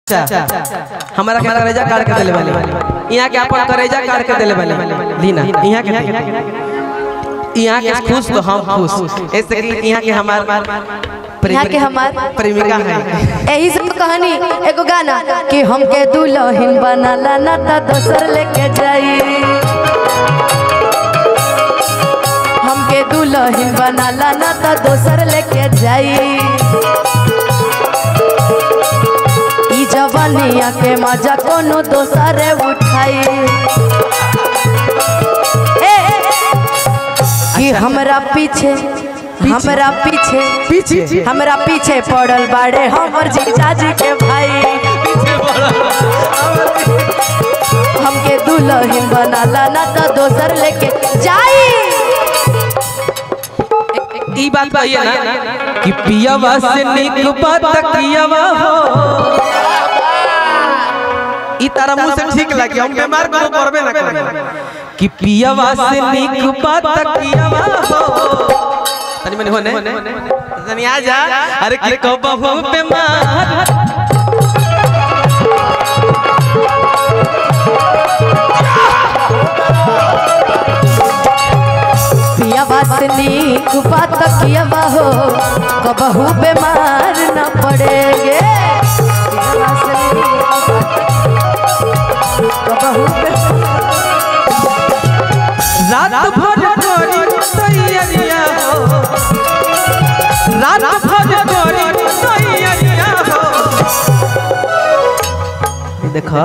हमारा के करेजा काट के देले वाले यहाँ के अपन करेजा काट के देले वाले लीना यहाँ के खुश तो हम खुश ऐसे कि यहाँ के हमार प्रेमिका है। यही सब कहानी एगो गाना कि हमके दुल्हन बनाला ना ता दोसर लेके जाई, हमके दुल्हन बनाला ना ता दोसर लेके जाई, ई जवानिया के मजा कोनो दोसर उठाई, कि हमरा पीछे पड़ल बाड़े हमर जीजाजी के भाई, हमके दुल्हन बनाला ना तो दोसर लेके जाई। ई बात कहिए ना कि पियावा से निक बात कियावा हो, ई तारा मुंह से ठीक लगी हम बीमार को करबे ना करे कि पियावा से निक बात कियावा हो तनी मने होने तनी आ जा अरे कि कबहू बीमार पियावा से निक बात कियावा हो कबहू बीमार न पड़ेगे, रात भर करी तैयारिया हो, रात भर करी तैयारिया हो देखो।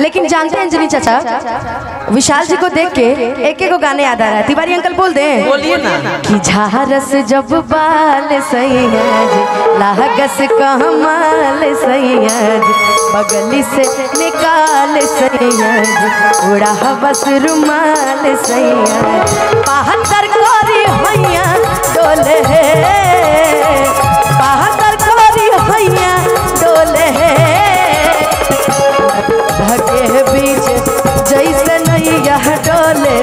लेकिन जानते हैं अंजनी चाचा, विशाल जी को देख के एक एक गाने याद आ रहा है। तिवारी अंकल बोल दे, बोलिए ना कि झारस जब बाल सैयद लागस कमाल सैयद बगली से निकाल सैयद उड़ा बस रुमाल सैयद 72 कोरी हैया डोले 72 कोरी हैया डोले धके बीच जैसे नैया डोले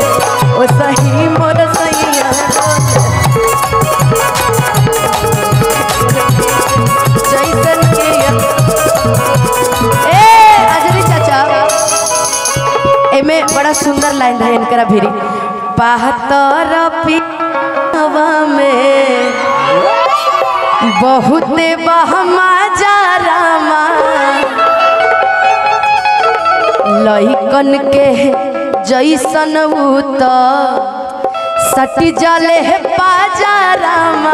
ओ सही मोर सैया जैसे नैया। अजरी चाचा एमे बड़ा सुंदर लाइन है इनकरा भिरी, 72 पियावा में बहुते बहमा जा रामा लइकन के जैसन उत सटी जाले है पाजारामा।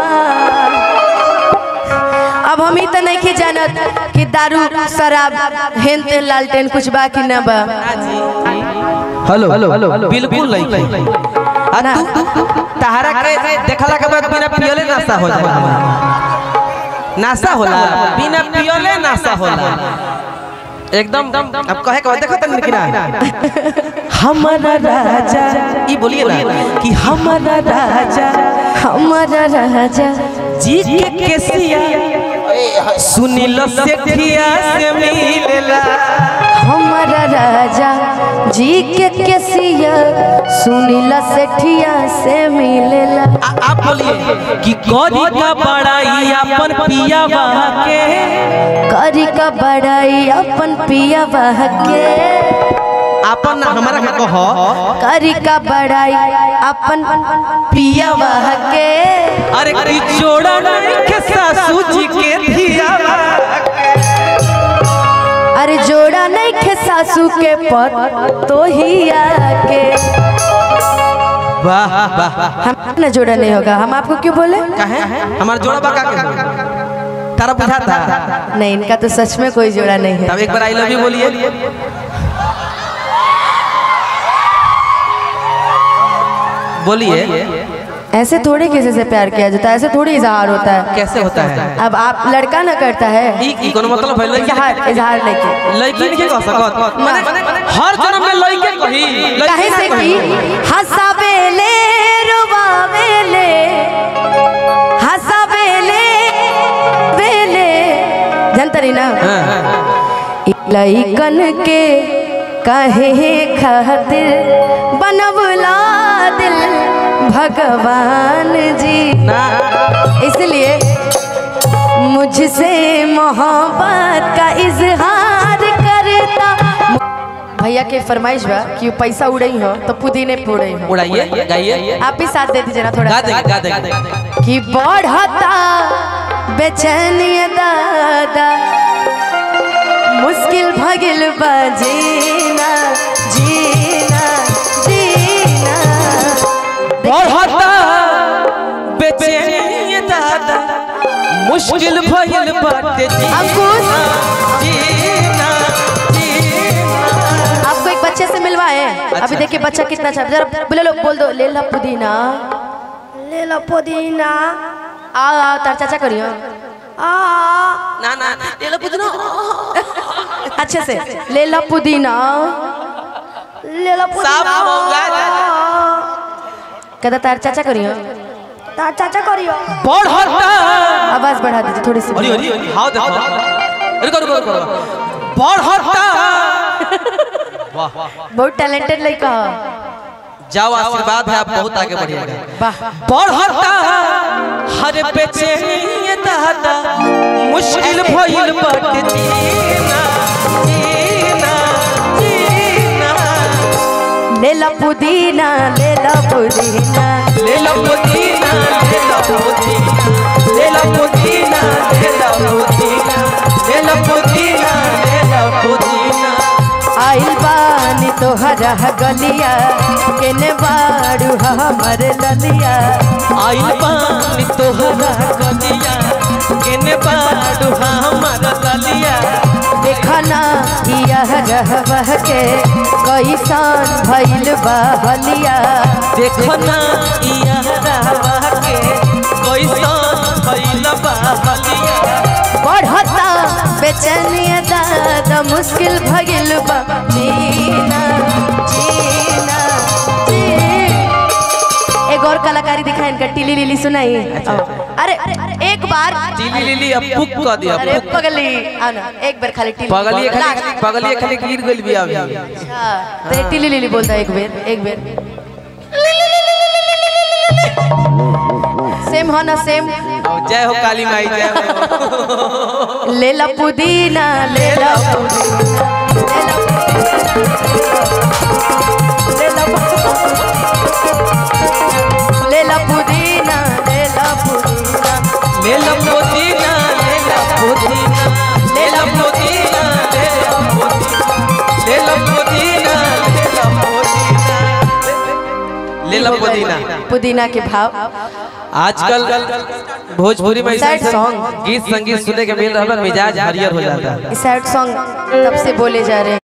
अब हम ही तो नहीं जानत कि दारू शराब हेन तेल लालटेन कुछ बाकी न बा। हेलो बिल्कुल नहीं तहरा के देखला के बाद बिना पियले नाश्ता हो जाला, नाश्ता होला बिना पियले नाश्ता होला एकदम। अब कहे के देखो तन कि ना हमारा राजा ई बोलिए ना कि हमारा राजा जी के केसिया सुनील सेठिया से मिलेला, हमारा राजा जी के केसिया सुनील सेठिया से मिलेला। आप बोलिए कि करी का बड़ाई अपन पियावा के, करी का बड़ाई अपन पियावा के, अपन हमारा का कहो करी का बड़ाई अपन पियावा के। अरे की जोड़ा के सासू जी के धियावा के, अरे जोड़ा नहीं खे सासू के पर तो ही आके। वाह वाह हम ना जोड़ा नहीं होगा, हम आपको क्यों बोले कहे हमारा जोड़ा बाका के तारा बुझा था नहीं, इनका तो सच में कोई जोड़ा नहीं है। तब एक बार आई लव यू बोलिए, बोलिए। ऐसे थोड़ी किसी से प्यार किया जाता है, ऐसे थोड़ी इजहार होता है। कैसे होता है? अब आप लड़का ना करता है ई कोनो मतलब है इजहार लेके लड़की नहीं कह सकत हर जन्म में लड़के कही काहे से कि हंसावेले रुवावेले हंसावेले वेले जनतरी ना लइकन के काहे खातिर बनवला दिल भगवान जी, इसलिए मुझसे मोहब्बत का इजहार करता। भैया के फरमाइश बा कि पैसा उड़ई हो तो पुदीने पे उड़ई हो। उड़ाइए गाइए, आप भी साथ दे दीजिए ना थोड़ा। गा देंगे कि बढ़ता बेचैनी दादा मुश्किल भगिल बा जीना जीना जीना। बढ़ता बेचैनी दादा मुश्किल भइल बाटे जीना जीना जीना। आपको एक बच्चे से मिलवाए। अच्छा। अभी देखिए बच्चा कितना अच्छा। जरा बोले लोग बोल दो ले ला पुदीना ले लो पुदीना। आ तार चाचा करियो ना ना ले लो पुदीना अच्छे से ले ला पुदीना ले लो साफ पुदीना। होगा कहता तार चाचा करियो। तार चाचा करियो। बढ़ता आवाज बढ़ा दीजिए थोड़ी सी। अरे हां देखो रुको बढ़ता वाह बहुत टैलेंटेड लड़का है। जाओ आशीर्वाद है आप बहुत आगे बढ़िएगा। वाह बढ़ता हर बेचैनी दादा मुश्किल भइल बाटे जीना जीना जीना। ले ला पुदीना ले ला पुदीना ले लो पुदीना ले लो पुदीना ले लो पुदीना ले लो पुदीना ले लो पुदीना ले लो पुदीना। आइल बानी तोहरा गलिया केने बाड़ू हमर ललिया। आइल पानी तोहरा गलिया केने बाड़ू हमर ललिया। देखना यह रहबह के कैसान भइल बा हलिया। देखना इया रहवा के कैसन भइल बा हलिया। बढ़ता बेचैनी दादा मुश्किल भगिल बा जीना जीना जी। एक और कलाकारी दिखाए इनका टिली लिली सुनाई। अरे एक बार टिली लिली अब पुक कर दिया अरे पगली आना एक बार खाली टिली पगली खाली गिर गइल बिया अभी। अच्छा तो टिली लिली बोलता एक बेर सेम हो ना सेम। जय हो काली माई जय हो। ले ला पुदीना ले ला पुदीना ले ला पुदीना ले ला पुदीना ले लो पुदीना ले लो पुदीना ले लो पुदीना ले लो पुदीना ले लो पुदीना। पुदीना के भाव आजकल भोजपुरी में सैड सॉन्ग गीत संगीत सुनने के मिल रहा है, मिजाज हरियर हो जाता है। सैड सॉन्ग तब से बोले जा रहे हैं।